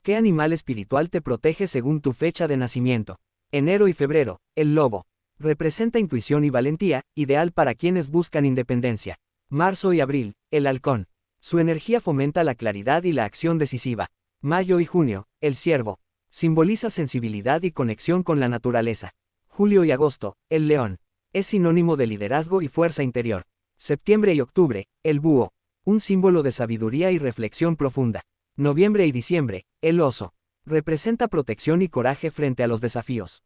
¿Qué animal espiritual te protege según tu fecha de nacimiento? Enero y febrero, el lobo. Representa intuición y valentía, ideal para quienes buscan independencia. Marzo y abril, el halcón. Su energía fomenta la claridad y la acción decisiva. Mayo y junio, el ciervo. Simboliza sensibilidad y conexión con la naturaleza. Julio y agosto, el león. Es sinónimo de liderazgo y fuerza interior. Septiembre y octubre, el búho. Un símbolo de sabiduría y reflexión profunda. Noviembre y diciembre, el oso. Representa protección y coraje frente a los desafíos.